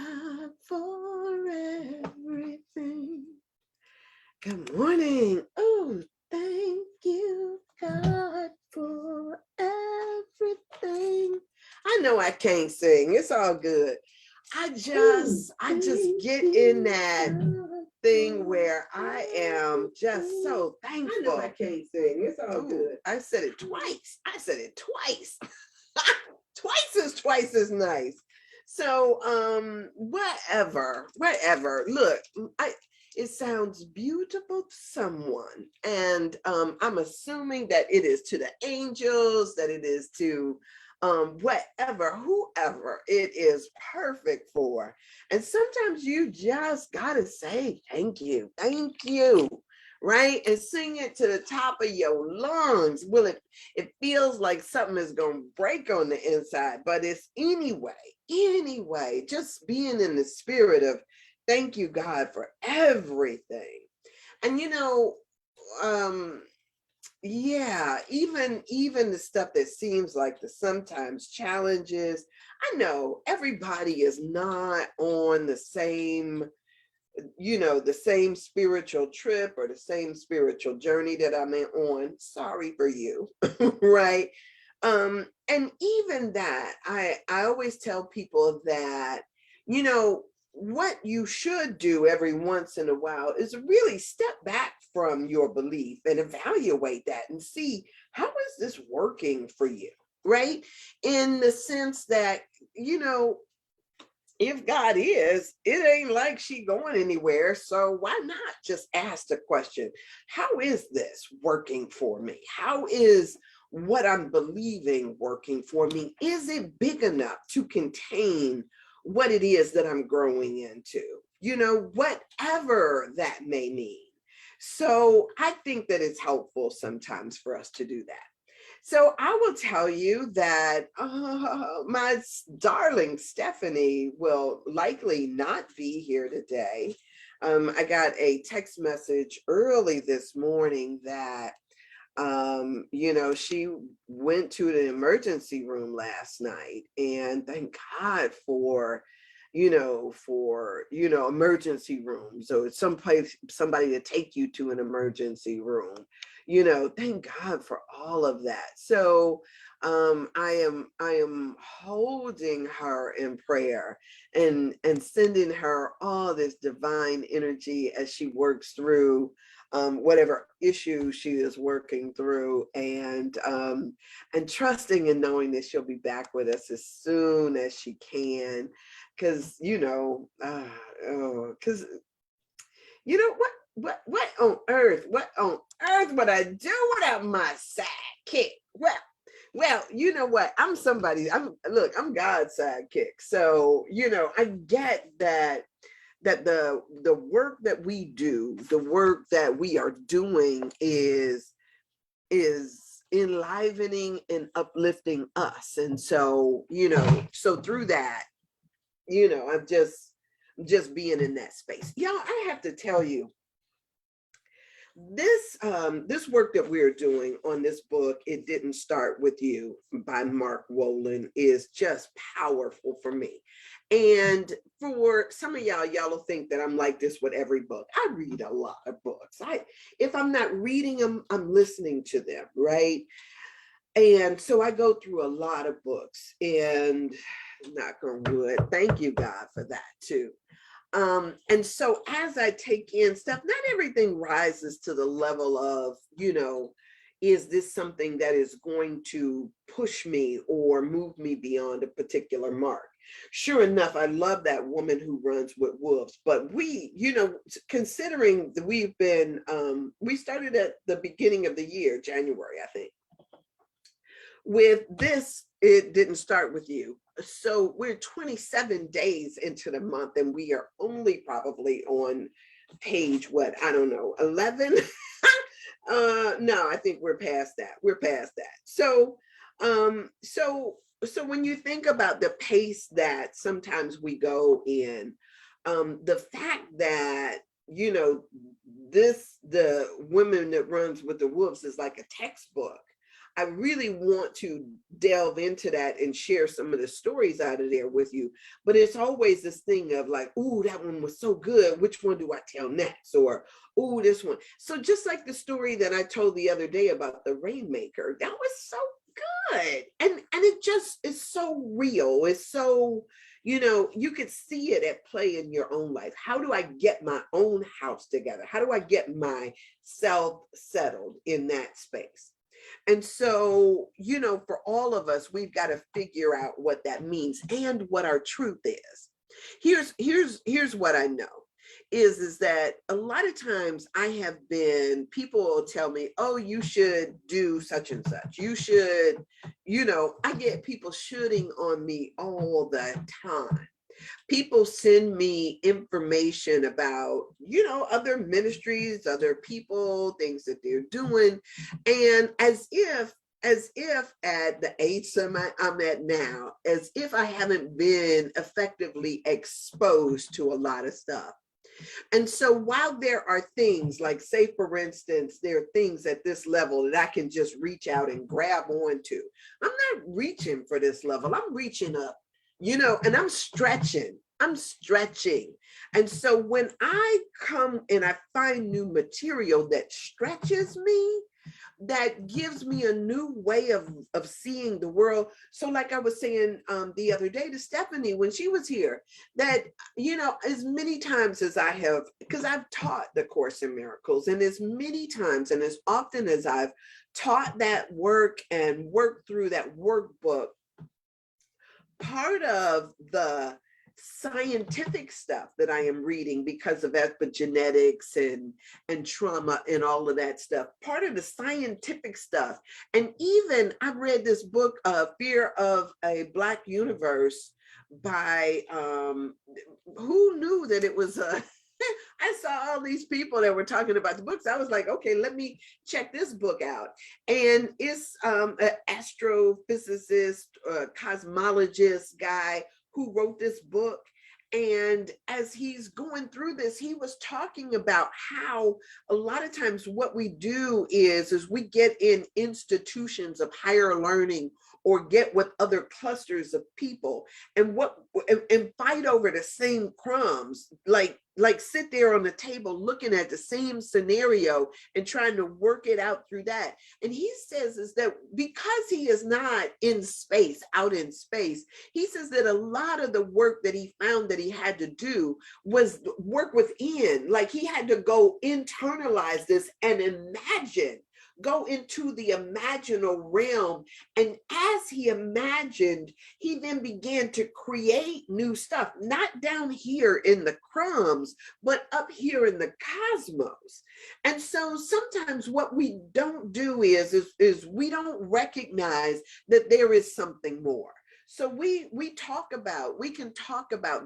God for everything. Good morning. Oh, thank you, God, for everything. I know I can't sing. It's all good. I just get in that thing where I am just so thankful. I know I can't sing. It's all good. I said it twice. Twice is twice as nice. So whatever. Look, it sounds beautiful to someone, and I'm assuming that it is to the angels, that it is to whoever it is perfect for. And sometimes you just gotta say thank you, right? And sing it to the top of your lungs. Well, it feels like something is gonna break on the inside, but it's anyway, just being in the spirit of thank you, God, for everything. And yeah, even the stuff that seems like the sometimes challenges. I know everybody is not on the same spiritual trip or the same spiritual journey that I'm on. Sorry for you. Right. And even that, I always tell people that, what you should do every once in a while is really step back from your belief and evaluate that and see, how is this working for you? Right. In the sense that, if God is, it ain't like she going anywhere. So why not just ask the question, how is this working for me? How is what I'm believing working for me? Is it big enough to contain what it is that I'm growing into? Whatever that may mean. So I think that it's helpful sometimes for us to do that. So I will tell you that my darling Stephanie will likely not be here today. I got a text message early this morning that, she went to the emergency room last night, and thank God for, emergency rooms. So it's somebody to take you to an emergency room. Thank God for all of that. So I am holding her in prayer and sending her all this divine energy as she works through whatever issue she is working through, and trusting and knowing that she'll be back with us as soon as she can, because what on earth would I do without my sidekick? Well, you know what? I'm God's sidekick. So, I get that the work that we do, the work that we are doing is enlivening and uplifting us. And so, so through that, I'm just being in that space. Y'all, I have to tell you, this work that we're doing on this book, It Didn't Start With You by Mark Wolin, is just powerful for me. And for some of y'all will think that I'm like this with every book. I read a lot of books. If I'm not reading them, I'm listening to them, right? And so I go through a lot of books, and knock on wood, thank you, God, for that too. And so as I take in stuff, not everything rises to the level of, is this something that is going to push me or move me beyond a particular mark? Sure enough, I love that Woman Who Runs with Wolves. But we, considering that we've been, we started at the beginning of the year, January, I think. With this, It Didn't Start With You. So we're 27 days into the month, and we are only probably on page, 11? No, I think we're past that. So when you think about the pace that sometimes we go in, the fact that, the Women That Runs with the Wolves is like a textbook. I really want to delve into that and share some of the stories out of there with you. But it's always this thing of like, ooh, that one was so good. Which one do I tell next? Or, ooh, this one. So just like the story that I told the other day about the rainmaker, that was so good. And it just is so real. It's so, you could see it at play in your own life. How do I get my own house together? How do I get myself settled in that space? And so, for all of us, we've got to figure out what that means and what our truth is. Here's what I know is that a lot of times people will tell me, oh, you should do such and such. You should, I get people shooting on me all the time. People send me information about, other ministries, other people, things that they're doing. And as if at the age I'm at now, as if I haven't been effectively exposed to a lot of stuff. And so while there are things like, say, for instance, there are things at this level that I can just reach out and grab onto, I'm not reaching for this level. I'm reaching up, and I'm stretching. And so when I come and I find new material that stretches me, that gives me a new way of seeing the world. So like I was saying the other day to Stephanie when she was here, that, as many times as I have, because I've taught the Course in Miracles, and as many times and as often as I've taught that work and worked through that workbook, part of the scientific stuff that I am reading because of epigenetics and trauma and all of that stuff, part of the scientific stuff. And even I've read this book, Fear of a Black Universe by, who knew that it was I saw all these people that were talking about the books. I was like, okay, let me check this book out. And it's an astrophysicist, cosmologist guy who wrote this book. And as he's going through this, he was talking about how a lot of times what we do is we get in institutions of higher learning or get with other clusters of people and fight over the same crumbs, like sit there on the table looking at the same scenario and trying to work it out through that. And he says is that because he is not out in space, he says that a lot of the work that he found that he had to do was work within, like he had to go internalize this and go into the imaginal realm. And as he imagined, he then began to create new stuff, not down here in the crumbs, but up here in the cosmos. And so sometimes what we don't do is we don't recognize that there is something more. So we can talk about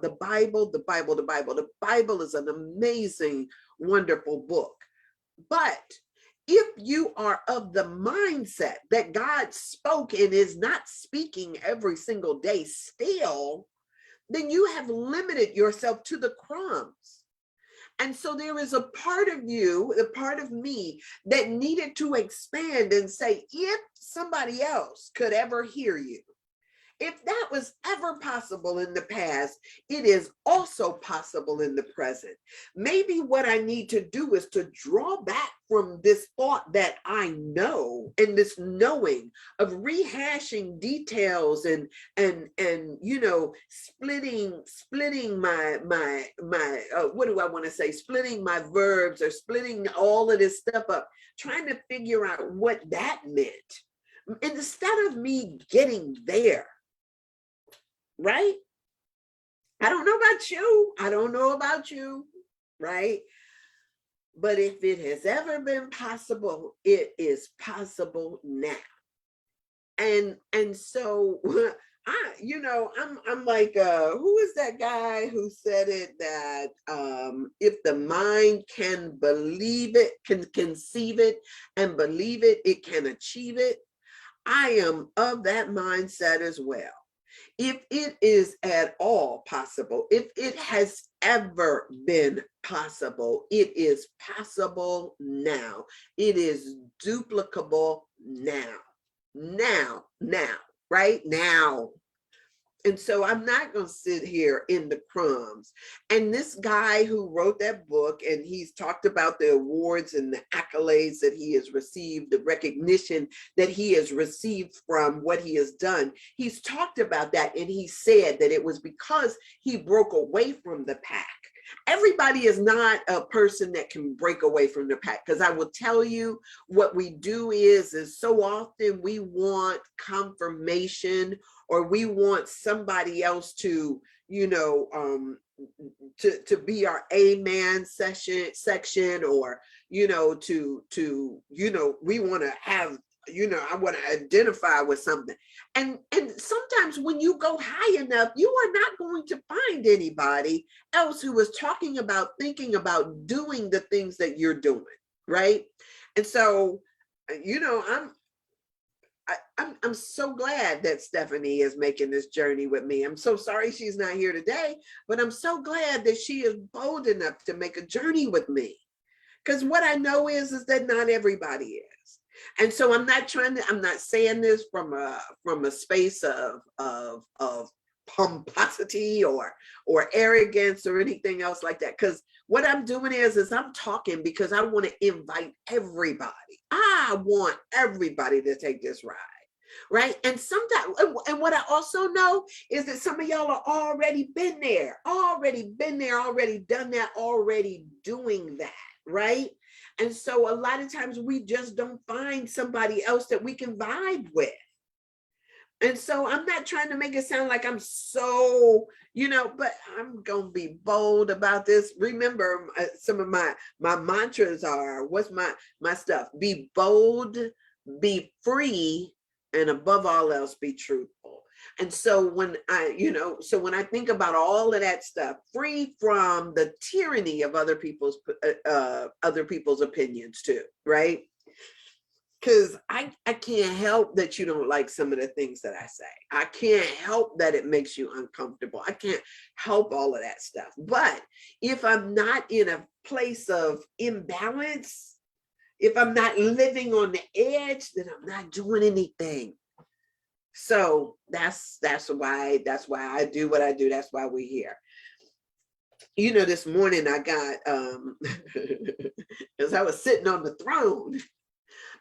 the Bible. The Bible is an amazing, wonderful book. But if you are of the mindset that God spoke and is not speaking every single day still, then you have limited yourself to the crumbs. And so there is a part of you, a part of me that needed to expand and say, if somebody else could ever hear you, if that was ever possible in the past, it is also possible in the present. Maybe what I need to do is to draw back from this thought that I know and this knowing of rehashing details and splitting my what do I want to say? Splitting my verbs or splitting all of this stuff up, trying to figure out what that meant. Instead of me getting there. Right? I don't know about you, right? But if it has ever been possible, it is possible now. And so I'm like, who is that guy who said it that if the mind can believe it, can conceive it and believe it, it can achieve it. I am of that mindset as well. If it is at all possible, if it has ever been possible, it is possible now. It is duplicable now. now, right now. And so I'm not going to sit here in the crumbs. And this guy who wrote that book, and he's talked about the awards and the accolades that he has received, the recognition that he has received from what he has done. He's talked about that, and he said that it was because he broke away from the pack. Everybody is not a person that can break away from the pack, because I will tell you what we do is so often we want confirmation, or we want somebody else to, to be our amen section, or, we want to have, I want to identify with something. And sometimes when you go high enough, you are not going to find anybody else who is talking about, thinking about doing the things that you're doing, right? And so, I'm so glad that Stephanie is making this journey with me. I'm so sorry she's not here today, but I'm so glad that she is bold enough to make a journey with me. Because what I know is that not everybody is. And so I'm not saying this from a space of pomposity or arrogance or anything else like that. Because what I'm doing is I'm talking because I want to invite everybody. I want everybody to take this ride. Right. And sometimes, and what I also know is that some of y'all are already been there, already done that, already doing that. Right. And so a lot of times we just don't find somebody else that we can vibe with. And so I'm not trying to make it sound like I'm so, but I'm going to be bold about this. Remember, some of my mantras are, what's my stuff? Be bold, be free, and above all else, be truthful. And so when I think about all of that stuff, free from the tyranny of other people's opinions too, right? Because I can't help that you don't like some of the things that I say. I can't help that it makes you uncomfortable. I can't help all of that stuff. But if I'm not in a place of imbalance, if I'm not living on the edge, then I'm not doing anything. So that's why I do what I do. That's why we're here. This morning I got, as I was sitting on the throne,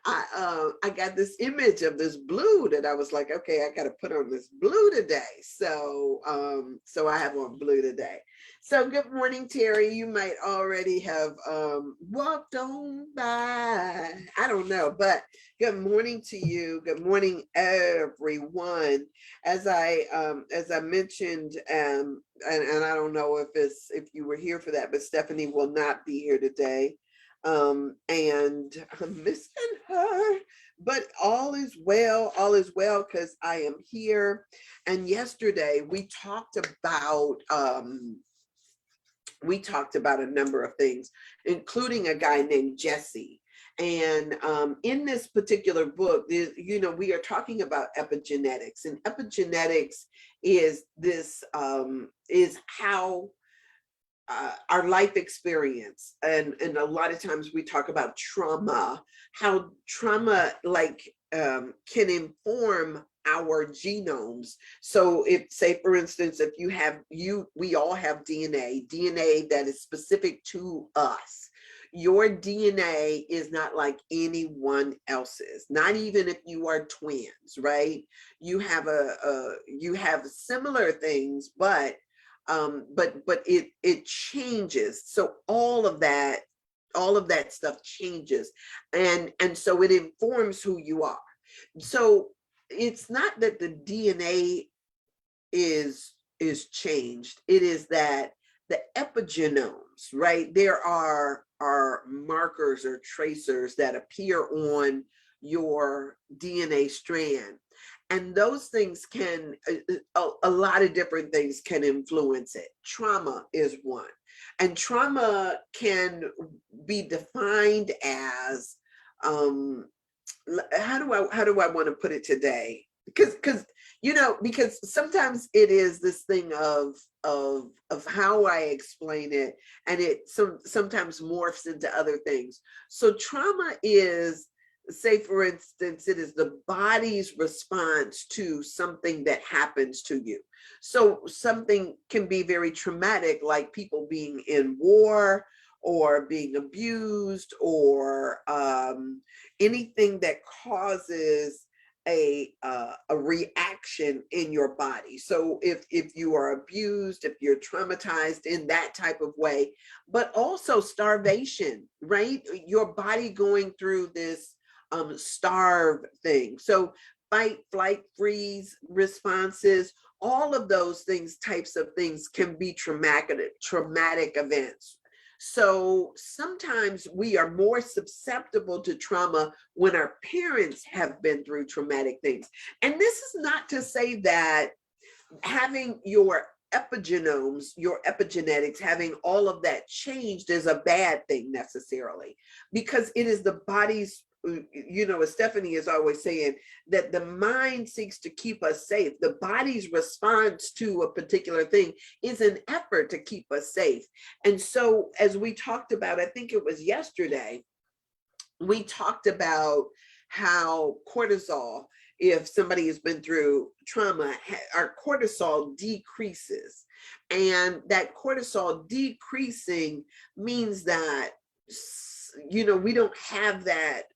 I got this image of this blue that I was like, okay, I got to put on this blue today. So I have on blue today. So good morning, Terry. You might already have walked on by. I don't know, but good morning to you. Good morning, everyone. As I mentioned, and I don't know if you were here for that, but Stephanie will not be here today. And I'm missing her, but all is well, because I am here. And yesterday we talked about a number of things, including a guy named Jesse. And in this particular book, we are talking about epigenetics, and epigenetics is this is how our life experience, and a lot of times we talk about trauma, how trauma can inform our genomes. So if, say for instance, if we all have DNA that is specific to us. Your DNA is not like anyone else's, not even if you are twins, right? You have you have similar things, but it changes. So all of that stuff changes, and so it informs who you are. So it's not that the DNA is changed. It is that the epigenomes, right? There are markers or tracers that appear on your DNA strand. And those things can, a lot of different things can influence it. Trauma is one. And trauma can be defined as, how do I want to put it today? Because sometimes it is this thing of how I explain it, and it sometimes morphs into other things. So trauma is say for instance, it is the body's response to something that happens to you. So something can be very traumatic, like people being in war or being abused, or anything that causes a reaction in your body. So if you are abused, if you're traumatized in that type of way, but also starvation, right? Your body going through this starve thing. So fight, flight, freeze responses, all of those things, types of things can be traumatic events. So sometimes we are more susceptible to trauma when our parents have been through traumatic things. And this is not to say that having your epigenomes, your epigenetics, having all of that changed is a bad thing necessarily, because it is the body's, as Stephanie is always saying, that the mind seeks to keep us safe. The body's response to a particular thing is an effort to keep us safe. And so, as we talked about, I think it was yesterday, we talked about how cortisol, if somebody has been through trauma, our cortisol decreases. And that cortisol decreasing means that, we don't have that,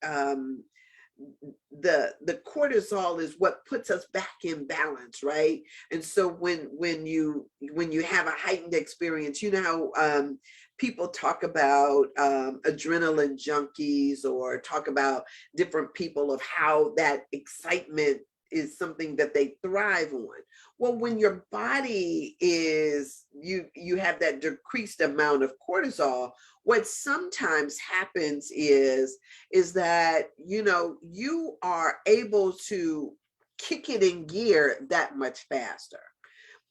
the cortisol is what puts us back in balance, right? And so when you have a heightened experience, how people talk about adrenaline junkies, or talk about different people of how that excitement is something that they thrive on. Well, when your body is, you have that decreased amount of cortisol, what sometimes happens is that, you are able to kick it in gear that much faster.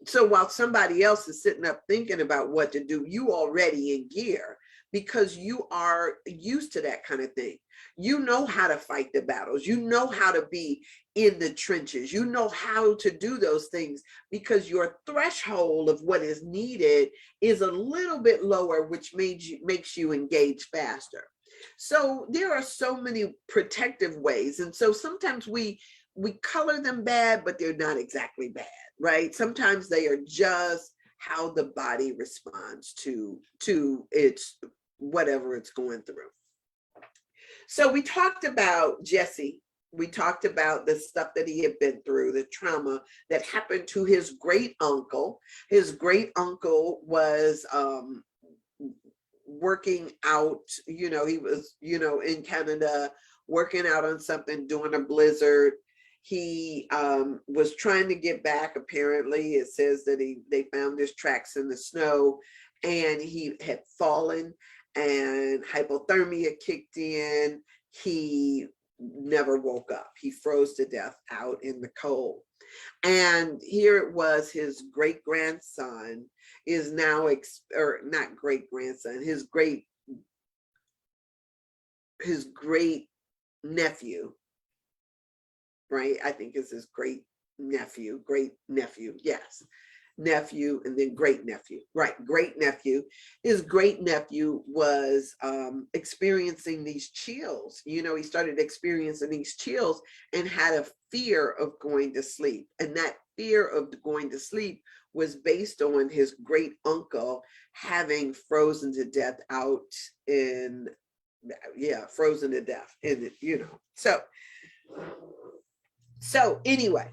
So while somebody else is sitting up thinking about what to do, you already in gear, because you are used to that kind of thing. You know how to fight the battles. You know how to be in the trenches. You know how to do those things, because your threshold of what is needed is a little bit lower, which makes you engage faster. So there are so many protective ways. And so sometimes we color them bad, but they're not exactly bad, right? Sometimes they are just how the body responds to its whatever it's going through. So we talked about Jesse. We talked about the stuff that he had been through, the trauma that happened to his great uncle. His great uncle was working out, he was, in Canada, working out on something, doing a blizzard. He was trying to get back. Apparently, it says that they found his tracks in the snow, and he had fallen, and hypothermia kicked in. He never woke up. He froze to death out in the cold. And here it was, his great grandson is now, or not great grandson, his great nephew, right? I think it's his great nephew, yes. Nephew, and then great nephew, right? Great nephew. His great nephew was experiencing these chills. He started experiencing these chills and had a fear of going to sleep. And that fear of going to sleep was based on his great uncle having frozen to death out in, frozen to death. And, so anyway,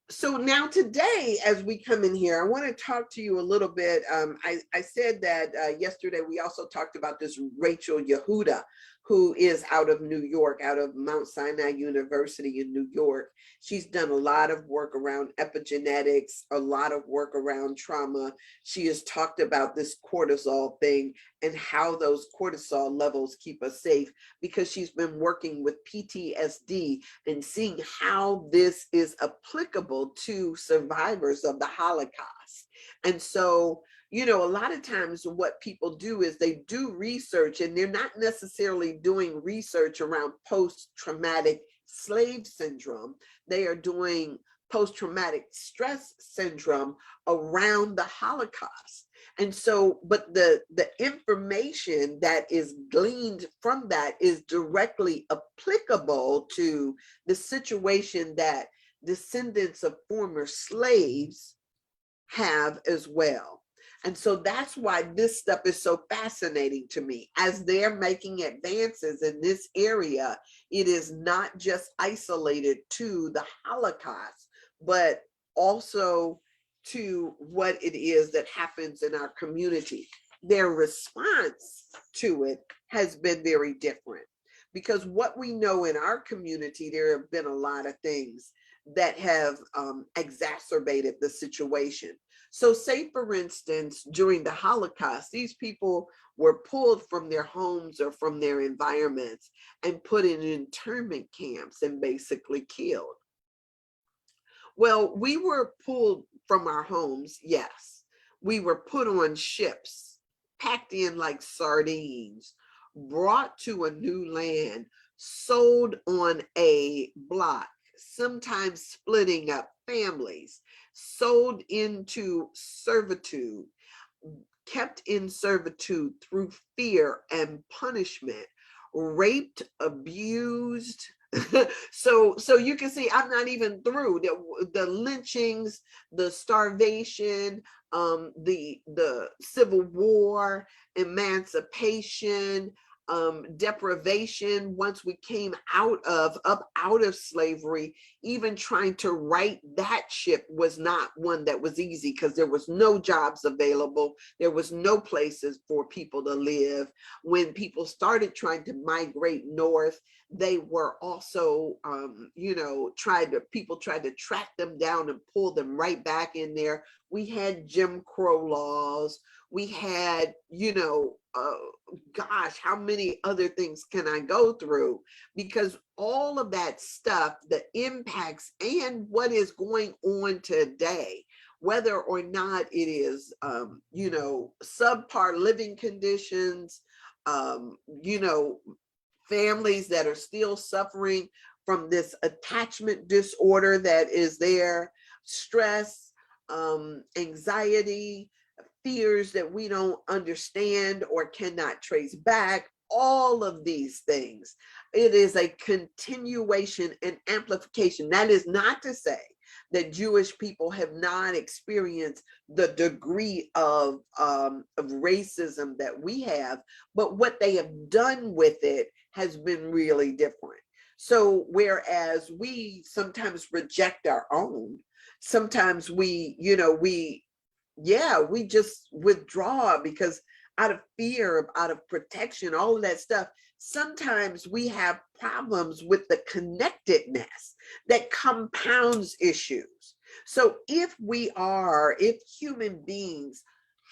so now today, as we come in here, I want to talk to you a little bit. I said that yesterday we also talked about this Rachel Yehuda, who is out of New York, out of Mount Sinai University in New York. She's done a lot of work around epigenetics, a lot of work around trauma. She has talked about this cortisol thing and how those cortisol levels keep us safe, because she's been working with PTSD and seeing how this is applicable to survivors of the Holocaust. And so, a lot of times what people do is they do research, and they're not necessarily doing research around post-traumatic slave syndrome. They are doing post-traumatic stress syndrome around the Holocaust. And so, but the information that is gleaned from that is directly applicable to the situation that descendants of former slaves have as well. And so that's why this stuff is so fascinating to me. As they're making advances in this area, it is not just isolated to the Holocaust, but also to what it is that happens in our community. Their response to it has been very different, because what we know in our community, there have been a lot of things that have exacerbated the situation. So say, for instance, during the Holocaust, these people were pulled from their homes or from their environments and put in internment camps and basically killed. Well, we were pulled from our homes, yes. We were put on ships, packed in like sardines, brought to a new land, sold on a block, sometimes splitting up families, sold into servitude, kept in servitude through fear and punishment, raped, abused. So you can see I'm not even through the lynchings, the starvation, the Civil War, emancipation, deprivation once we came out of slavery. Even trying to right that ship was not one that was easy, because there was no jobs available, there was no places for people to live. When people started trying to migrate north, they were also people tried to track them down and pull them right back in there. We had Jim Crow laws, we had gosh, how many other things can I go through? Because all of that stuff, the impacts and what is going on today, whether or not it is, subpar living conditions, families that are still suffering from this attachment disorder that is there, stress, anxiety, fears that we don't understand or cannot trace back, all of these things. It is a continuation and amplification. That is not to say that Jewish people have not experienced the degree of racism that we have, but what they have done with it has been really different. So whereas we sometimes reject our own, sometimes we just withdraw because out of fear, out of protection, all of that stuff. Sometimes we have problems with the connectedness that compounds issues. So if human beings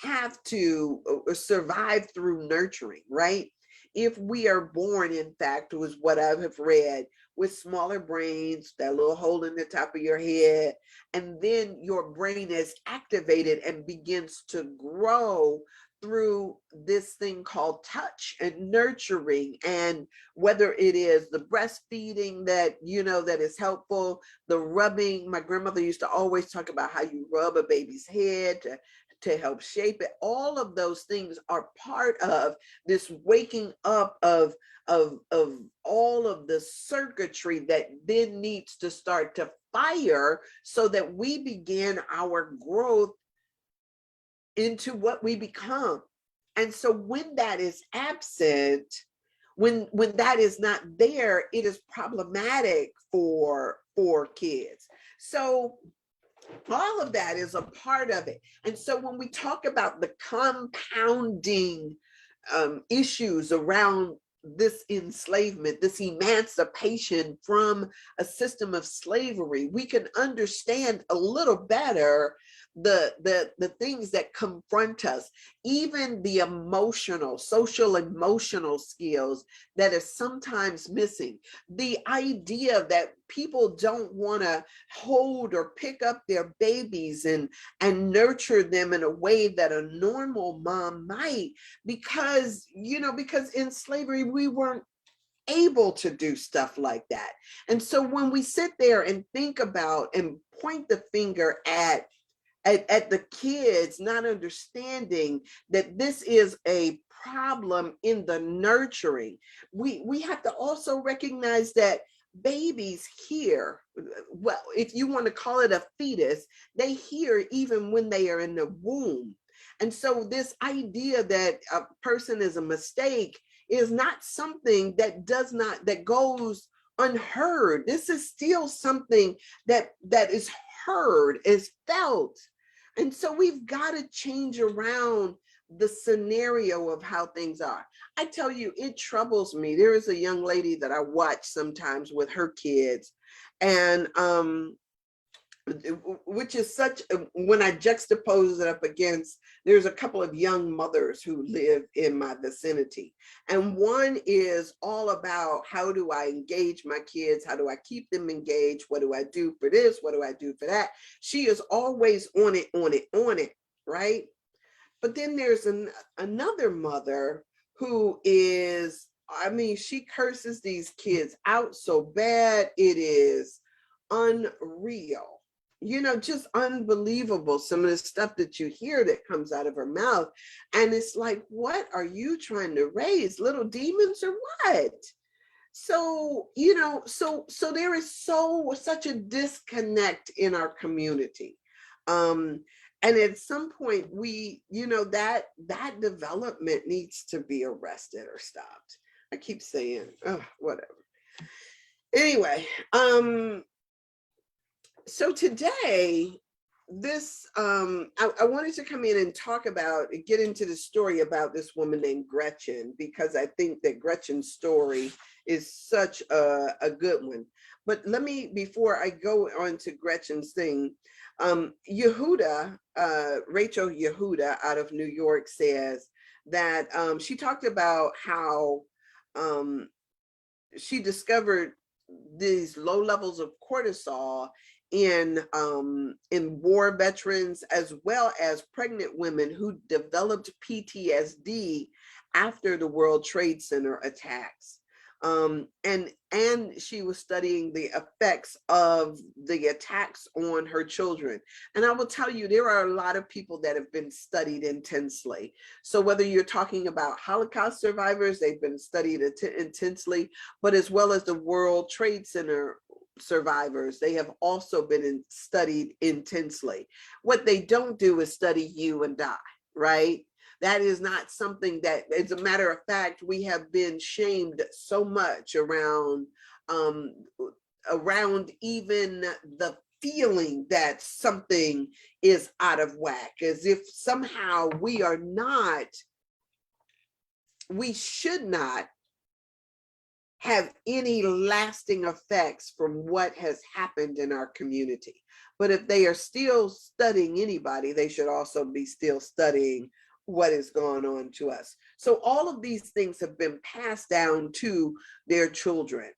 have to survive through nurturing, right? If we are born, in fact, was what I have read, with smaller brains, that little hole in the top of your head, and then your brain is activated and begins to grow through this thing called touch and nurturing. And whether it is the breastfeeding that that is helpful, the rubbing. My grandmother used to always talk about how you rub a baby's head to help shape it. All of those things are part of this waking up of all of the circuitry that then needs to start to fire, so that we begin our growth into what we become. And so when that is absent, when that is not there, it is problematic for kids. So all of that is a part of it. And so when we talk about the compounding issues around this enslavement, this emancipation from a system of slavery, we can understand a little better the things that confront us, even the social emotional skills that are sometimes missing. The idea that people don't want to hold or pick up their babies and nurture them in a way that a normal mom might, because in slavery we weren't able to do stuff like that. And so when we sit there and think about and point the finger at at the kids not understanding that this is a problem in the nurturing. We have to also recognize that babies hear, well, if you want to call it a fetus, they hear even when they are in the womb. And so this idea that a person is a mistake is not something that goes unheard. This is still something that is heard, is felt. And so we've got to change around the scenario of how things are. I tell you, it troubles me. There is a young lady that I watch sometimes with her kids, and which is such, when I juxtapose it up against, there's a couple of young mothers who live in my vicinity. And one is all about, how do I engage my kids? How do I keep them engaged? What do I do for this? What do I do for that? She is always on it, right? But then there's another mother who is, I mean, she curses these kids out so bad, it is unreal. Just unbelievable, some of the stuff that you hear that comes out of her mouth. And it's like, what are you trying to raise, little demons or what? So, so there is such a disconnect in our community. And at some point that development needs to be arrested or stopped. I keep saying, oh, whatever. Anyway, so today, I wanted to come in and get into the story about this woman named Gretchen, because I think that Gretchen's story is such a good one. But before I go on to Gretchen's thing, Yehuda, Rachel Yehuda out of New York says that she talked about how she discovered these low levels of cortisol in war veterans, as well as pregnant women who developed PTSD after the World Trade Center attacks. And she was studying the effects of the attacks on her children. And I will tell you, there are a lot of people that have been studied intensely. So whether you're talking about Holocaust survivors, they've been studied intensely, but as well as the World Trade Center survivors, they have also been studied intensely. What they don't do is study you and I, right? That is not something that, as a matter of fact, we have been shamed so much around even the feeling that something is out of whack, as if somehow we should not have any lasting effects from what has happened in our community. But if they are still studying anybody, they should also be still studying what is going on to us. So all of these things have been passed down to their children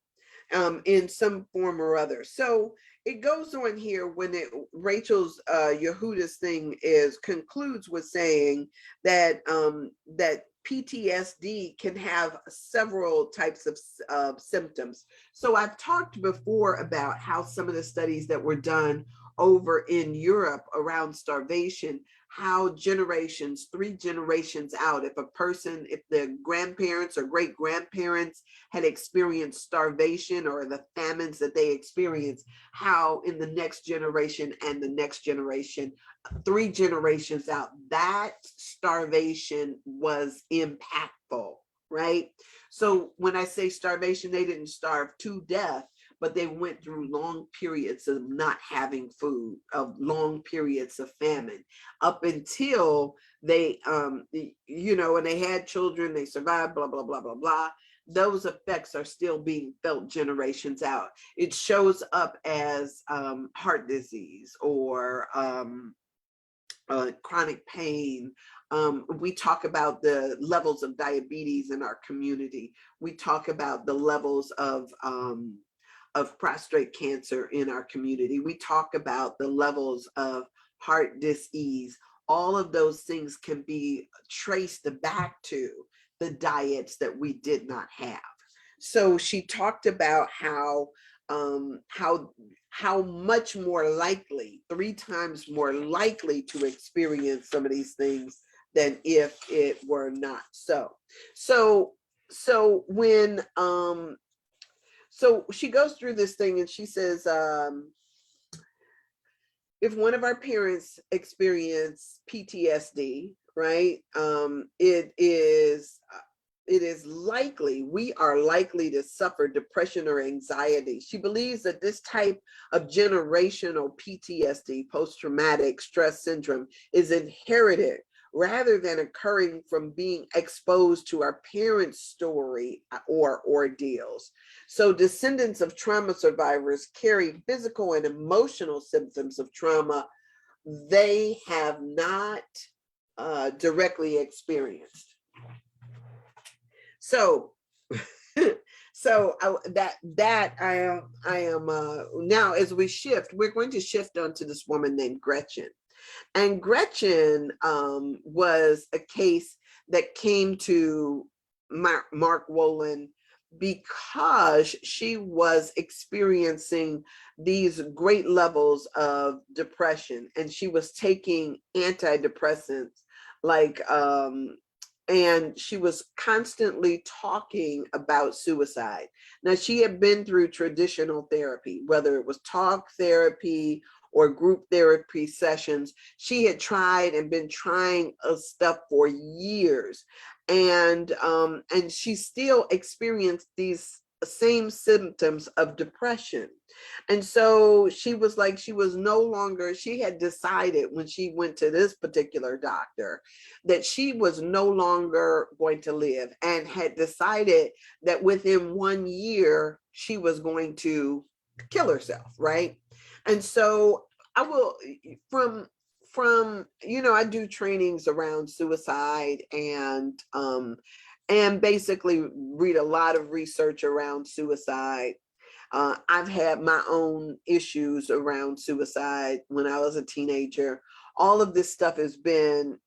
in some form or other. So it goes on here when Rachel's Yehuda's thing concludes with saying that that PTSD can have several types of symptoms. So I've talked before about how some of the studies that were done over in Europe around starvation, how 3 generations out, if the grandparents or great grandparents had experienced starvation or the famines that they experienced, how in the next generation and the next generation, 3 generations out, that starvation was impactful, right? So when I say starvation, they didn't starve to death, but they went through long periods of not having food, of long periods of famine, up until they, and they had children, they survived, blah, blah, blah, blah, blah. Those effects are still being felt generations out. It shows up as heart disease or chronic pain. We talk about the levels of diabetes in our community. We talk about the levels of prostate cancer in our community. We talk about the levels of heart disease. All of those things can be traced back to the diets that we did not have. So she talked about how how much more likely, 3 times more likely to experience some of these things than if it were not so. So when so she goes through this thing and she says, if one of our parents experience PTSD, right, it is likely, we are likely to suffer depression or anxiety. She believes that this type of generational PTSD, post-traumatic stress syndrome, is inherited rather than occurring from being exposed to our parents' story or ordeals. So descendants of trauma survivors carry physical and emotional symptoms of trauma they have not directly experienced. So, that I am now, as we shift, we're going to shift onto this woman named Gretchen. And Gretchen was a case that came to Mark Wolin because she was experiencing these great levels of depression, and she was taking antidepressants like and she was constantly talking about suicide. Now, she had been through traditional therapy, whether it was talk therapy or group therapy sessions. She had tried and been trying stuff for years. And she still experienced these same symptoms of depression. And so she was like, she was no longer, she had decided when she went to this particular doctor that she was no longer going to live, and had decided that within 1 year she was going to kill herself, right? And so I will, from I do trainings around suicide, and basically read a lot of research around suicide. I've had my own issues around suicide when I was a teenager. All of this stuff has been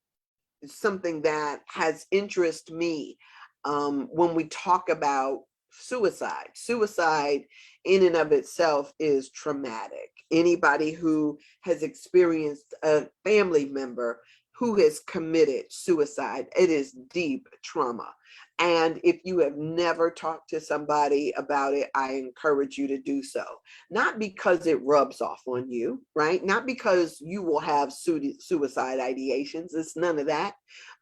something that has interested me when we talk about suicide. Suicide in and of itself is traumatic. Anybody who has experienced a family member who has committed suicide, it is deep trauma. And if you have never talked to somebody about it, I encourage you to do so. Not because it rubs off on you, right? Not because you will have suicide ideations. It's none of that.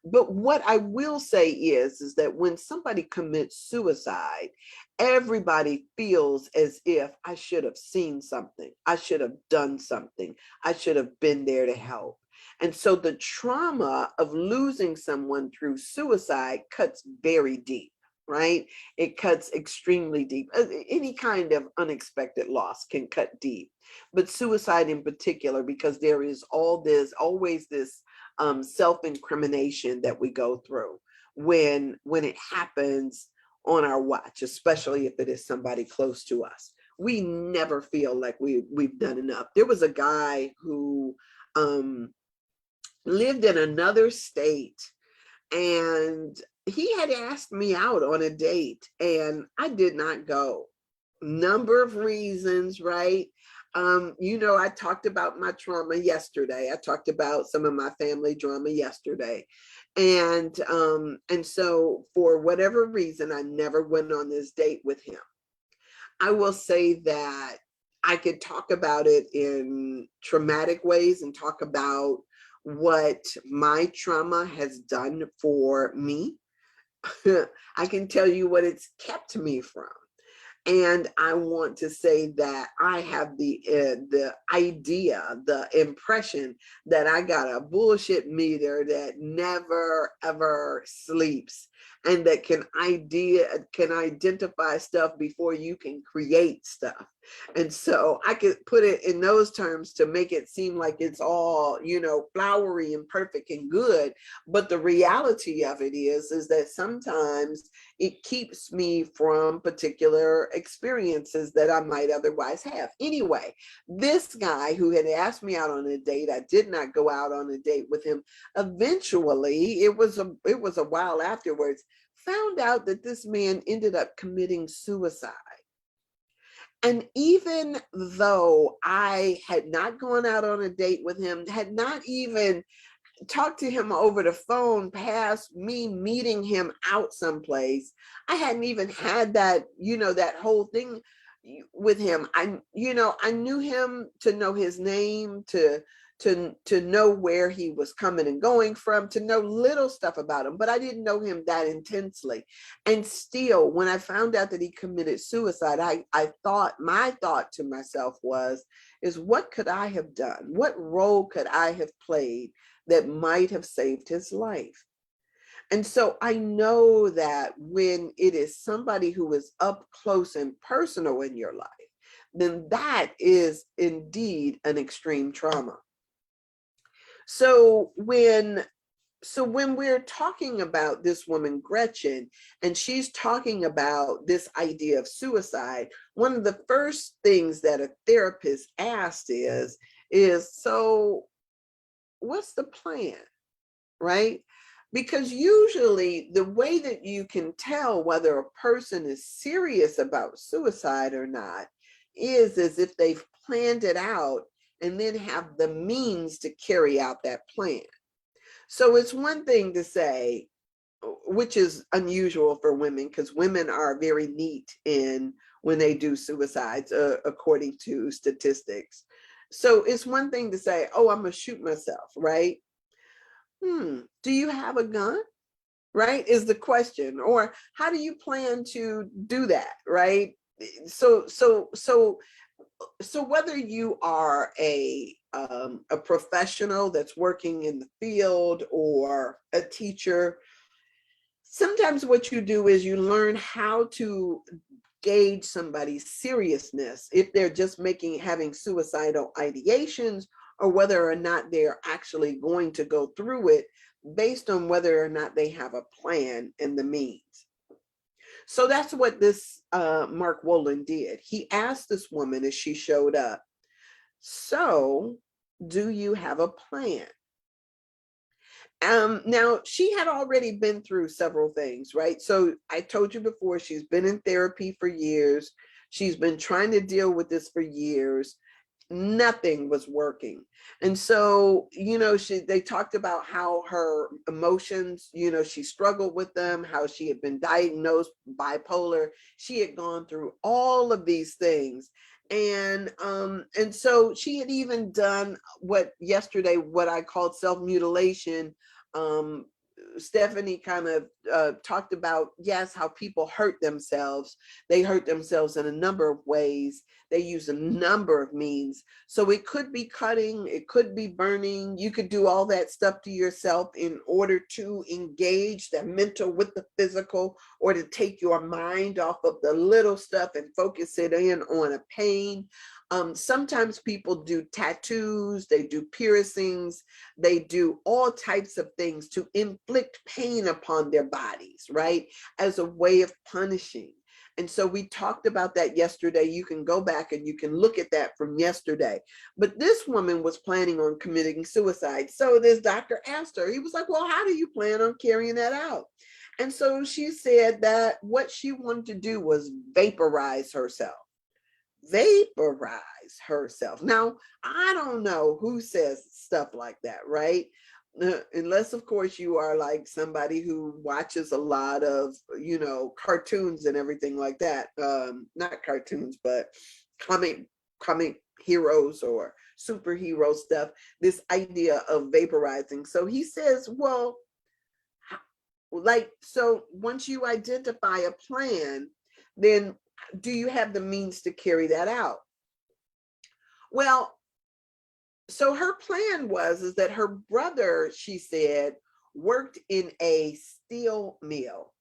But what I will say is that when somebody commits suicide, everybody feels as if I should have seen something. I should have done something. I should have been there to help. And so the trauma of losing someone through suicide cuts very deep, right? It cuts extremely deep. Any kind of unexpected loss can cut deep, but suicide in particular, because there is always this self-incrimination that we go through when it happens on our watch, especially if it is somebody close to us. We never feel like we've done enough. There was a guy who lived in another state, and he had asked me out on a date, and I did not go. Number of reasons, right? I talked about my trauma yesterday. I talked about some of my family drama yesterday. And so for whatever reason, I never went on this date with him. I will say that I could talk about it in traumatic ways and talk about what my trauma has done for me. I can tell you what it's kept me from. And I want to say that I have the idea, the impression that I got a bullshit meter that never ever sleeps, and that can identify stuff before you can create stuff. And so I could put it in those terms to make it seem like it's all, flowery and perfect and good. But the reality of it is that sometimes it keeps me from particular experiences that I might otherwise have. Anyway, this guy who had asked me out on a date, I did not go out on a date with him. Eventually, it was a while afterwards, found out that this man ended up committing suicide. And even though I had not gone out on a date with him, had not even talked to him over the phone past me meeting him out someplace, I hadn't even had that, that whole thing with him. I knew him to know his name, to know where he was coming and going from, to know little stuff about him, but I didn't know him that intensely. And still, when I found out that he committed suicide, my thought to myself is what could I have done? What role could I have played that might have saved his life? And so I know that when it is somebody who is up close and personal in your life, then that is indeed an extreme trauma. So when we're talking about this woman, Gretchen, and she's talking about this idea of suicide, one of the first things that a therapist asked is, so what's the plan, right? Because usually the way that you can tell whether a person is serious about suicide or not is as if they've planned it out and then have the means to carry out that plan. So it's one thing to say, which is unusual for women, because women are very neat in when they do suicides, according to statistics. So it's one thing to say, oh, I'm gonna shoot myself, right? Do you have a gun? Right, is the question. Or how do you plan to do that, right? So whether you are a professional that's working in the field or a teacher, sometimes what you do is you learn how to gauge somebody's seriousness, if they're just having suicidal ideations, or whether or not they're actually going to go through it, based on whether or not they have a plan and the means. So that's what this Mark Wolin did. He asked this woman as she showed up, so do you have a plan? Now, she had already been through several things, right? So I told you before, she's been in therapy for years. She's been trying to deal with this for years. Nothing was working. And so, they talked about how her emotions, she struggled with them, how she had been diagnosed bipolar. She had gone through all of these things. And so she had even done what I called self-mutilation. Stephanie kind of talked about, yes, how people hurt themselves. They hurt themselves in a number of ways. They use a number of means. So it could be cutting, it could be burning. You could do all that stuff to yourself in order to engage the mental with the physical, or to take your mind off of the little stuff and focus it in on a pain. Sometimes people do tattoos, they do piercings, they do all types of things to inflict pain upon their bodies, right? As a way of punishing. And so we talked about that yesterday. You can go back and you can look at that from yesterday. But this woman was planning on committing suicide. So this doctor asked her, he was like, well, how do you plan on carrying that out? And so she said that what she wanted to do was vaporize herself. Now, I don't know who says stuff like that, right? Unless, of course, you are like somebody who watches a lot of, cartoons and everything like that. Not cartoons, but comic heroes or superhero stuff. This idea of vaporizing. So he says, well, so once you identify a plan, then do you have the means to carry that out? Well, so her plan is that her brother, she said, worked in a steel mill.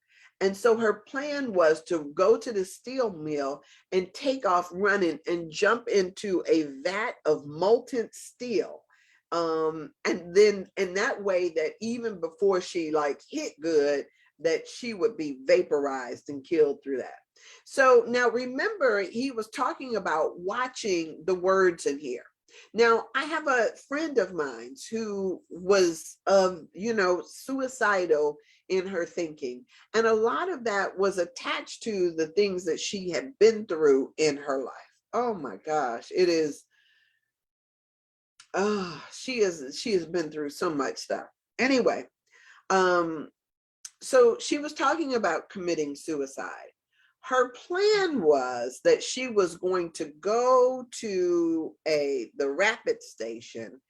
And so her plan was to go to the steel mill and take off running and jump into a vat of molten steel. And then in that way, that even before she hit good, that she would be vaporized and killed through that. So now remember, he was talking about watching the words in here. Now, I have a friend of mine who was, suicidal in her thinking. And a lot of that was attached to the things that she had been through in her life. Oh my gosh, it is. Oh, she has been through so much stuff. Anyway, um, so she was talking about committing suicide. Her plan was that she was going to go to the rapid station,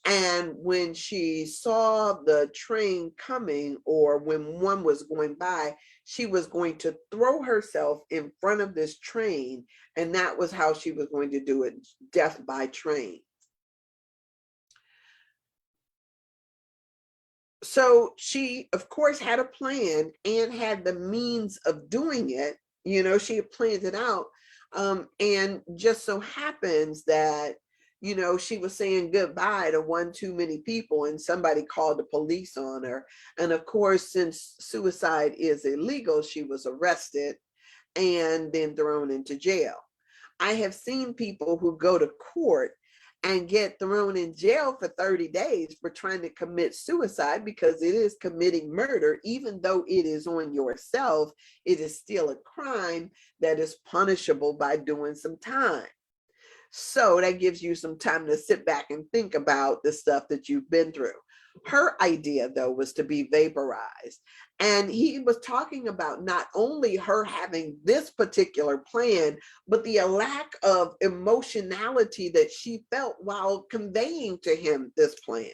and when she saw the train coming, or when one was going by, she was going to throw herself in front of this train, and that was how she was going to do it, death by train. So she, of course, had a plan and had the means of doing it. She had planned it out. And just so happens that, she was saying goodbye to one too many people, and somebody called the police on her. And of course, since suicide is illegal, she was arrested and then thrown into jail. I have seen people who go to court and get thrown in jail for 30 days for trying to commit suicide, because it is committing murder. Even though it is on yourself, it is still a crime that is punishable by doing some time. So that gives you some time to sit back and think about the stuff that you've been through. Her idea, though, was to be vaporized. And he was talking about not only her having this particular plan, but the lack of emotionality that she felt while conveying to him this plan.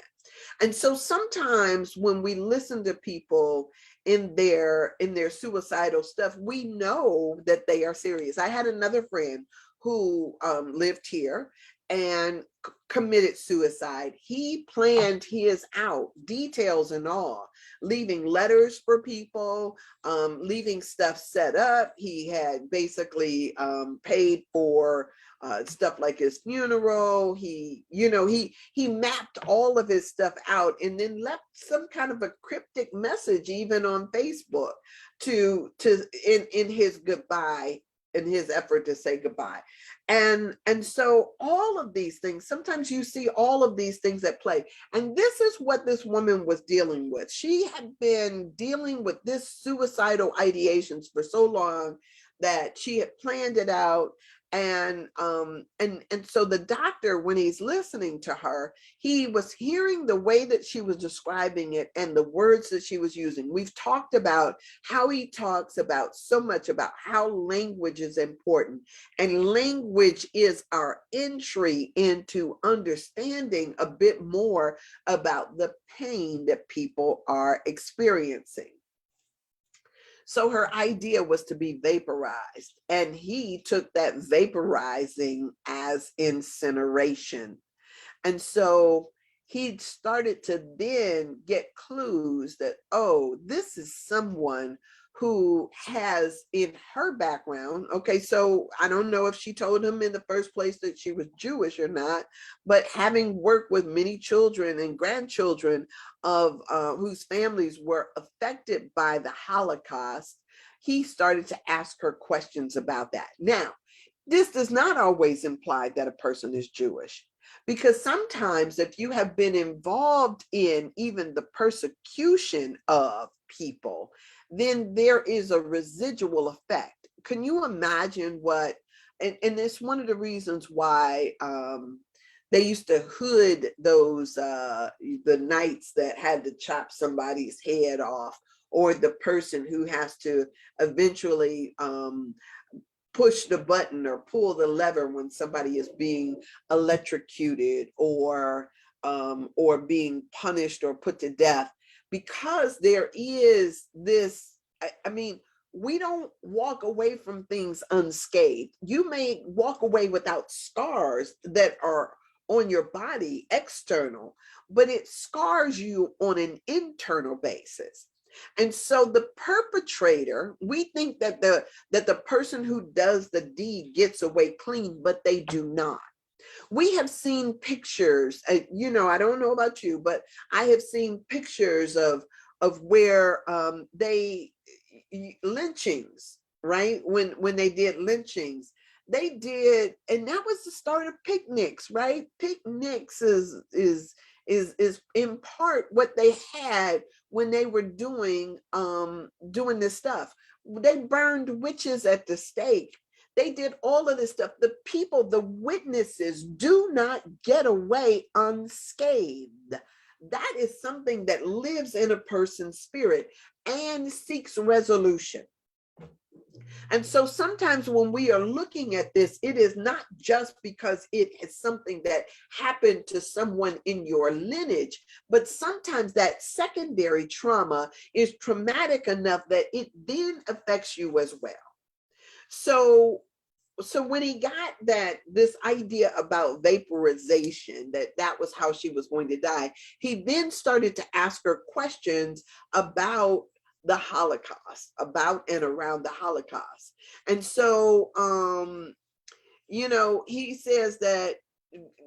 And so sometimes when we listen to people in their suicidal stuff, we know that they are serious. I had another friend who lived here and committed suicide. He planned his out, details and all, leaving letters for people, leaving stuff set up. He had basically paid for stuff like his funeral. He mapped all of his stuff out, and then left some kind of a cryptic message even on Facebook in his goodbye, in his effort to say goodbye. And so all of these things, sometimes you see all of these things at play. And this is what this woman was dealing with. She had been dealing with this suicidal ideations for so long that she had planned it out. And so the doctor, when he's listening to her, he was hearing the way that she was describing it and the words that she was using. We've talked about how he talks about so much about how language is important, and language is our entry into understanding a bit more about the pain that people are experiencing. So her idea was to be vaporized, and he took that vaporizing as incineration. And so he started to then get clues that, oh, this is someone who has in her background. Okay, so I don't know if she told him in the first place that she was Jewish or not, but having worked with many children and grandchildren of whose families were affected by the Holocaust, he started to ask her questions about that. Now, this does not always imply that a person is Jewish, because sometimes if you have been involved in even the persecution of people, then there is a residual effect. Can you imagine what, and it's one of the reasons why they used to hood those, the knights that had to chop somebody's head off, or the person who has to eventually push the button or pull the lever when somebody is being electrocuted or being punished or put to death, because there is this, I mean, we don't walk away from things unscathed. You may walk away without scars that are on your body external, but it scars you on an internal basis. And so the perpetrator, we think that the person who does the deed gets away clean, but they do not. We have seen pictures, I don't know about you, but I have seen pictures of where they lynchings, right? When they did lynchings, they did, and that was the start of picnics, right? Picnics is in part what they had when they were doing this stuff. They burned witches at the stake. They did all of this stuff. The people, the witnesses do not get away unscathed. That is something that lives in a person's spirit and seeks resolution. And so sometimes when we are looking at this, it is not just because it is something that happened to someone in your lineage, but sometimes that secondary trauma is traumatic enough that it then affects you as well. So when he got this idea about vaporization, that was how she was going to die, he then started to ask her questions about the Holocaust, about and around the Holocaust. And so, he says that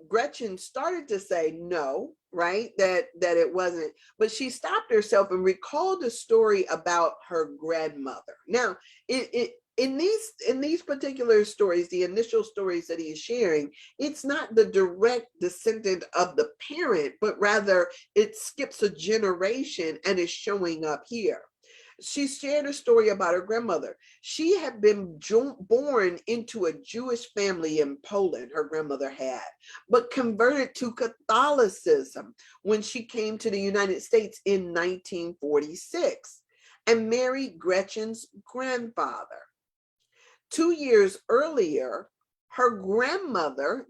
Gretchen started to say no, right? That it wasn't, but she stopped herself and recalled a story about her grandmother. Now, in these particular stories, the initial stories that he is sharing, it's not the direct descendant of the parent, but rather it skips a generation and is showing up here. She shared a story about her grandmother. She had been born into a Jewish family in Poland, her grandmother had, but converted to Catholicism when she came to the United States in 1946 and married Gretchen's grandfather. 2 years earlier, her grandmother,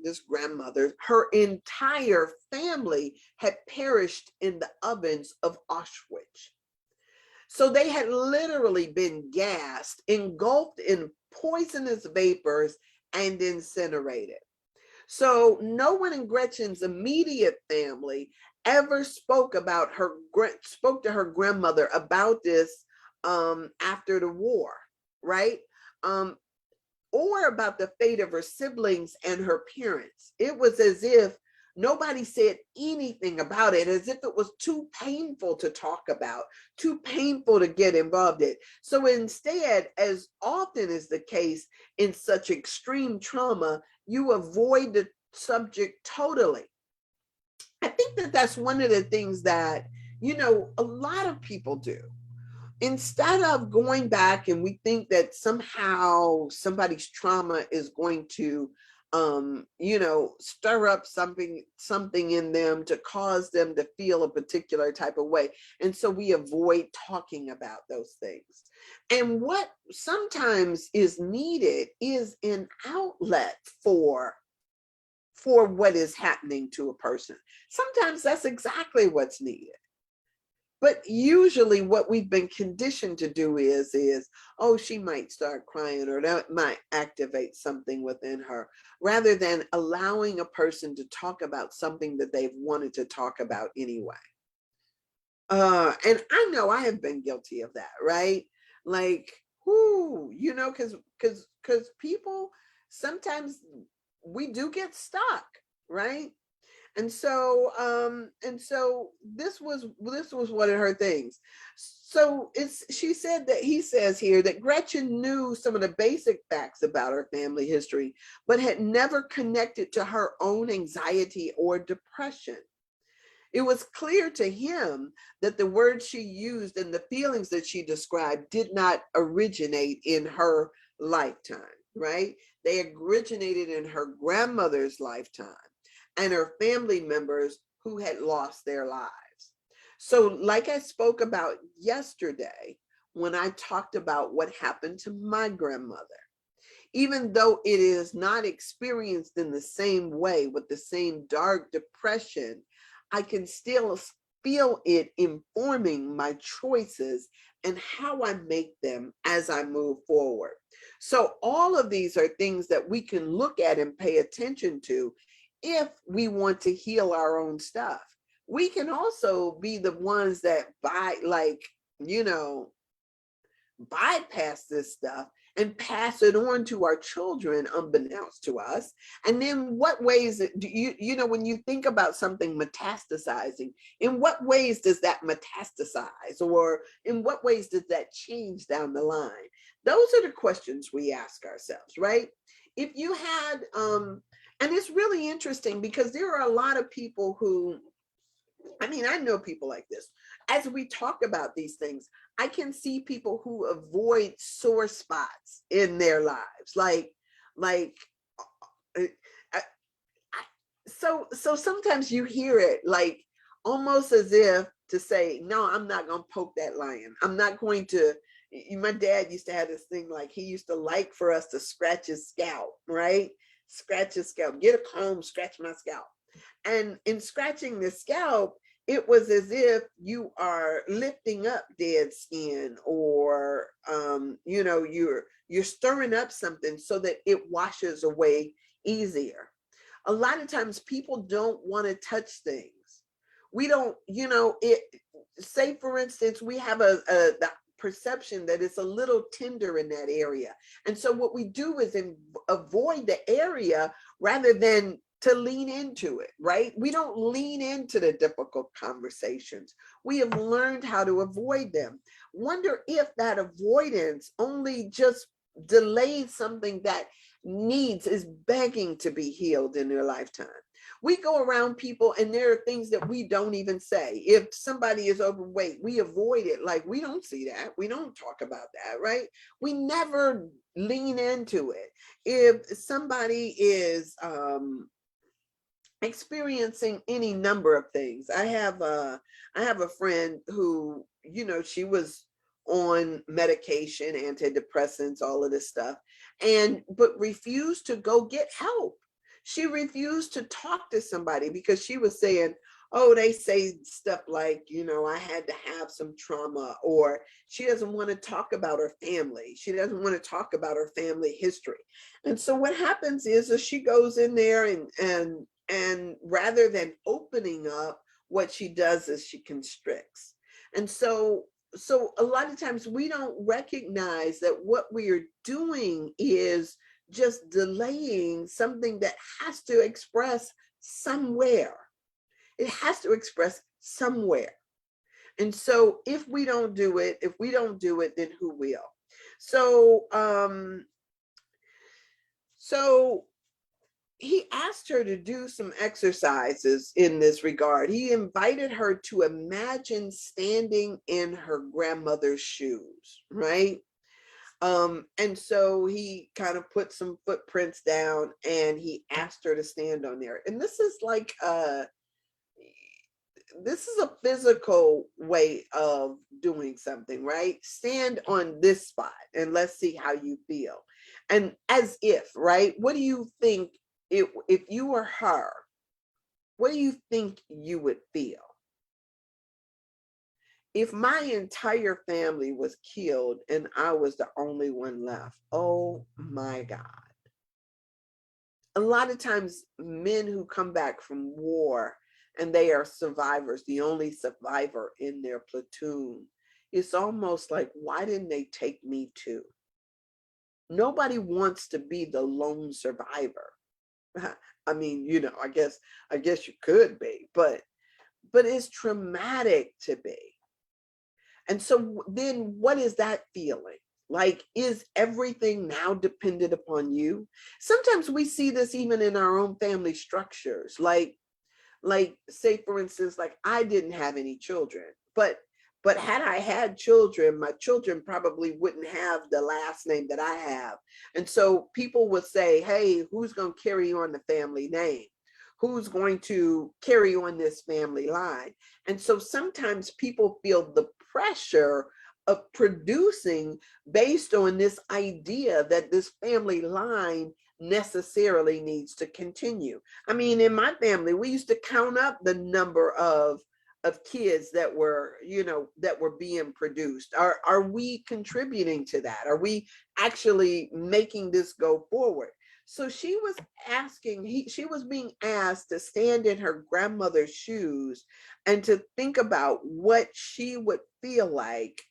her entire family had perished in the ovens of Auschwitz. So they had literally been gassed, engulfed in poisonous vapors, and incinerated. So no one in Gretchen's immediate family ever spoke to her grandmother about this after the war, right? Or about the fate of her siblings and her parents. It was as if nobody said anything about it, as if it was too painful to talk about, too painful to get involved in. So instead, as often is the case in such extreme trauma, you avoid the subject totally. I think that that's one of the things that, a lot of people do. Instead of going back and we think that somehow somebody's trauma is going to stir up something in them to cause them to feel a particular type of way, and so we avoid talking about those things. And what sometimes is needed is an outlet for what is happening to a person. Sometimes that's exactly what's needed. But usually what we've been conditioned to do is, oh, she might start crying, or that might activate something within her, rather than allowing a person to talk about something that they've wanted to talk about anyway. And I know I have been guilty of that, right? Like, because people, sometimes we do get stuck, right? And so this was one of her things. So she said that he says here that Gretchen knew some of the basic facts about her family history, but had never connected to her own anxiety or depression. It was clear to him that the words she used and the feelings that she described did not originate in her lifetime, right? They originated in her grandmother's lifetime and her family members who had lost their lives. So like I spoke about yesterday, when I talked about what happened to my grandmother, even though it is not experienced in the same way with the same dark depression, I can still feel it informing my choices and how I make them as I move forward. So all of these are things that we can look at and pay attention to if we want to heal our own stuff. We can also be the ones that bypass this stuff and pass it on to our children unbeknownst to us. And then what ways do when you think about something metastasizing, in what ways does that metastasize, or in what ways does that change down the line? Those are the questions we ask ourselves, right? If you had and it's really interesting because there are a lot of people who, I know people like this. As we talk about these things, I can see people who avoid sore spots in their lives. Like, Like, uh, I, so sometimes you hear it like almost as if to say, no, I'm not going to poke that lion. I'm not going to. My dad used to have this thing, like he used to like for us to scratch his scalp, right? Scratch his scalp, get a comb, scratch my scalp. And in scratching the scalp, it was as if you are lifting up dead skin, or you're stirring up something so that it washes away easier. A lot of times people don't want to touch things. We don't, it, say for instance, we have the perception that it's a little tender in that area. And so what we do is avoid the area rather than to lean into it, right? We don't lean into the difficult conversations. We have learned how to avoid them. Wonder if that avoidance only just delays something that is begging to be healed in their lifetime. We go around people and there are things that we don't even say. If somebody is overweight, we avoid it. Like, we don't see that. We don't talk about that, right? We never lean into it. If somebody is experiencing any number of things, I have a friend who, she was on medication, antidepressants, all of this stuff, but refused to go get help. She refused to talk to somebody because she was saying, oh, they say stuff like, I had to have some trauma, or she doesn't want to talk about her family. She doesn't want to talk about her family history. And so what happens is she goes in there and rather than opening up, what she does is she constricts. And so a lot of times we don't recognize that what we are doing is just delaying something that has to express somewhere. It has to express somewhere. And so if we don't do it, then who will? So he asked her to do some exercises in this regard. He invited her to imagine standing in her grandmother's shoes, right? And so he kind of put some footprints down and he asked her to stand on there. And this is like this is a physical way of doing something, right? Stand on this spot and let's see how you feel. And as if, right? What do you think if you were her? What do you think you would feel? If my entire family was killed and I was the only one left, oh my God. A lot of times men who come back from war and they are survivors, the only survivor in their platoon, it's almost like, why didn't they take me too? Nobody wants to be the lone survivor. I mean, I guess you could be, but it's traumatic to be. And so then what is that feeling? Like, is everything now dependent upon you? Sometimes we see this even in our own family structures. Like say for instance, like I didn't have any children, but had I had children, my children probably wouldn't have the last name that I have. And so people would say, hey, who's going to carry on the family name? Who's going to carry on this family line? And so sometimes people feel the pressure of producing based on this idea that this family line necessarily needs to continue. I mean, in my family, we used to count up the number of kids that were, that were being produced. Are we contributing to that? Are we actually making this go forward? So she was she was being asked to stand in her grandmother's shoes and to think about what she would feel like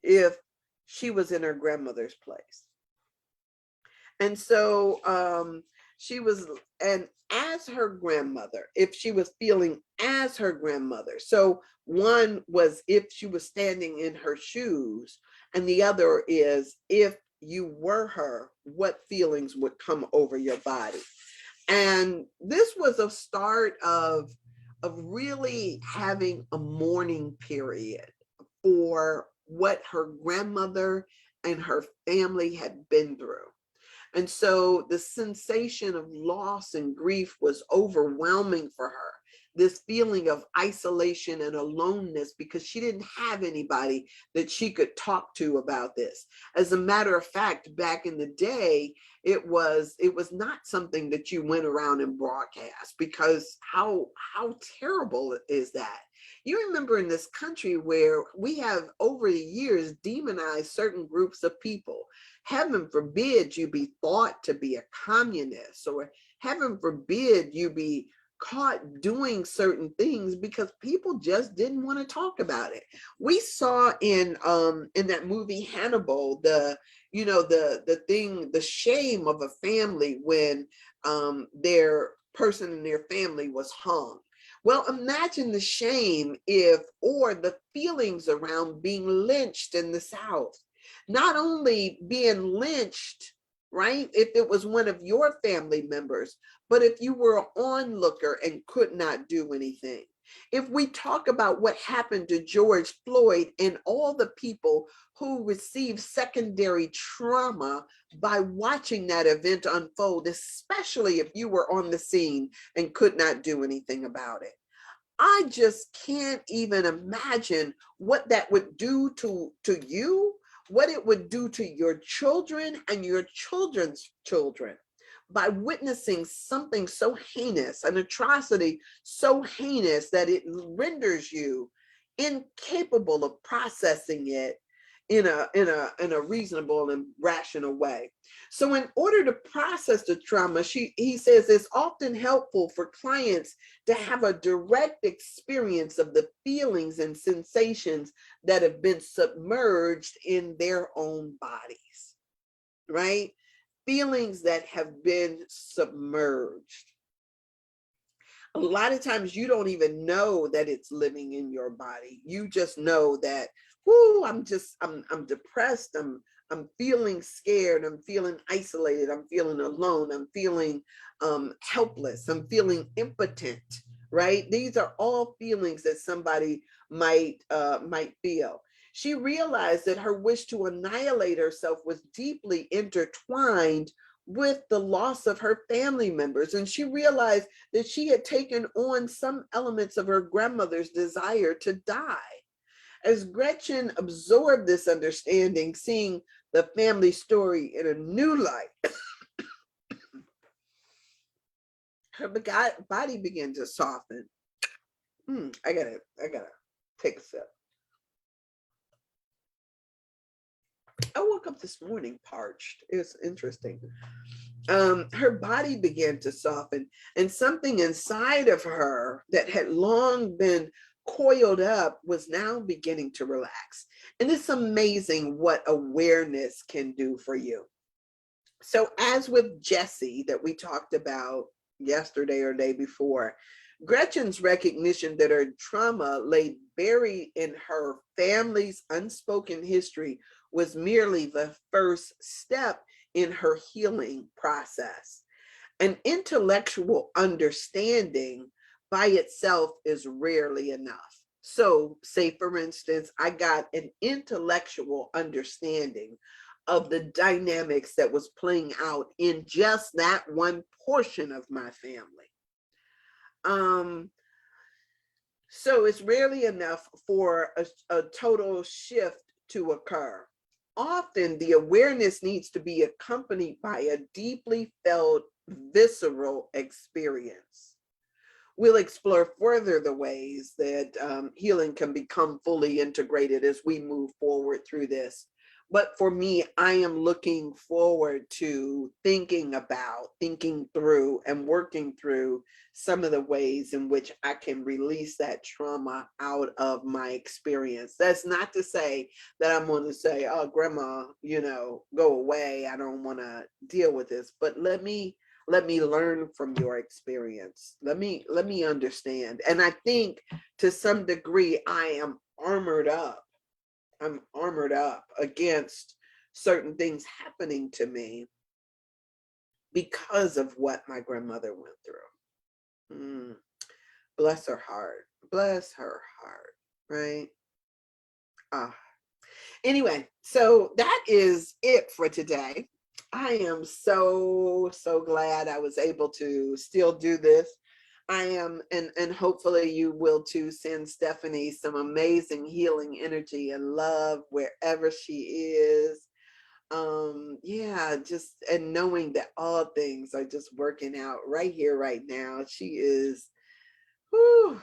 if she was in her grandmother's place. And so she was, and as her grandmother, if she was feeling as her grandmother. So one was if she was standing in her shoes, and the other is if you were her, what feelings would come over your body. And this was a start of really having a mourning period for what her grandmother and her family had been through. And so the sensation of loss and grief was overwhelming for her. This feeling of isolation and aloneness because she didn't have anybody that she could talk to about this. As a matter of fact, back in the day, it was not something that you went around and broadcast, because how terrible is that? You remember in this country where we have over the years demonized certain groups of people. Heaven forbid you be thought to be a communist, or heaven forbid you be caught doing certain things, because people just didn't want to talk about it. We saw in that movie Hannibal, the shame of a family when their person in their family was hung. Well, imagine the shame or the feelings around being lynched in the South. Not only being lynched, right, if it was one of your family members, but if you were an onlooker and could not do anything. If we talk about what happened to George Floyd and all the people who received secondary trauma by watching that event unfold, especially if you were on the scene and could not do anything about it. I just can't even imagine what that would do to you, what it would do to your children and your children's children, by witnessing something so heinous, an atrocity so heinous that it renders you incapable of processing it in a reasonable and rational way. So in order to process the trauma, he says it's often helpful for clients to have a direct experience of the feelings and sensations that have been submerged in their own bodies, right? Feelings that have been submerged. A lot of times you don't even know that it's living in your body. You just know that, whoo, I'm depressed. I'm feeling scared. I'm feeling isolated. I'm feeling alone. I'm feeling helpless. I'm feeling impotent, right? These are all feelings that somebody might feel. She realized that her wish to annihilate herself was deeply intertwined with the loss of her family members. And she realized that she had taken on some elements of her grandmother's desire to die. As Gretchen absorbed this understanding, seeing the family story in a new light, her body began to soften. I gotta take a sip. I woke up this morning parched. It was interesting. Her body began to soften, and something inside of her that had long been coiled up was now beginning to relax. And it's amazing what awareness can do for you. So, as with Jesse, that we talked about yesterday or day before, Gretchen's recognition that her trauma lay buried in her family's unspoken history was merely the first step in her healing process. An intellectual understanding by itself is rarely enough. So, say for instance, I got an intellectual understanding of the dynamics that was playing out in just that one portion of my family. So it's rarely enough for a total shift to occur. Often the awareness needs to be accompanied by a deeply felt visceral experience. We'll explore further the ways that healing can become fully integrated as we move forward through this. But for me, I am looking forward to thinking through, and working through some of the ways in which I can release that trauma out of my experience. That's not to say that I'm going to say, oh, grandma, go away. I don't want to deal with this. But let me learn from your experience. Let me understand. And I think to some degree, I am armored up. I'm armored up against certain things happening to me because of what my grandmother went through. Bless her heart. Bless her heart. Right? Anyway, so that is it for today. I am so, so glad I was able to still do this. I am, and hopefully you will too, send Stephanie some amazing healing energy and love wherever she is. Yeah, just, and knowing that all things are just working out right here, right now. She is, whew,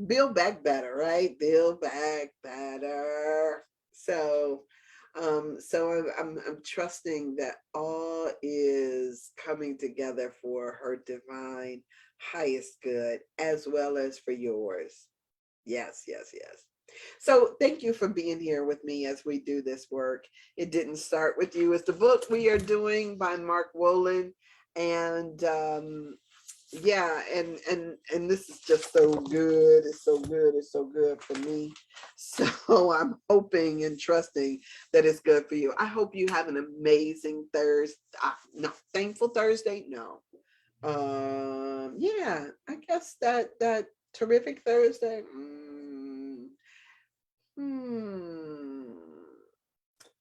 build back better, right? Build back better. So, I'm trusting that all is coming together for her divine highest good, as well as for yours. Yes, yes, yes. So thank you for being here with me as we do this work. It didn't start with you. It's the book we are doing by Mark Wolin, and yeah, and this is just so good. It's so good. It's so good for me. So I'm hoping and trusting that it's good for you. I hope you have an amazing Thursday. No, thankful Thursday. No. Yeah, I guess that terrific Thursday. Hmm.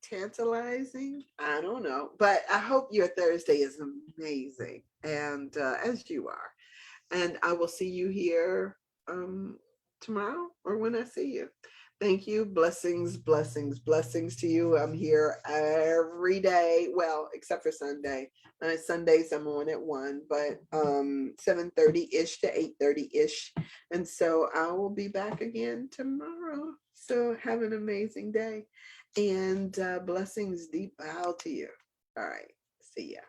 Tantalizing. I don't know, but I hope your Thursday is amazing, and as you are. And I will see you here tomorrow or when I see you. Thank you. Blessings, blessings, blessings to you. I'm here every day. Well, except for Sunday. Sundays I'm on at 1, but 7:30-ish to 8:30-ish. And so I will be back again tomorrow. So have an amazing day. And blessings deep bow to you. All right. See ya.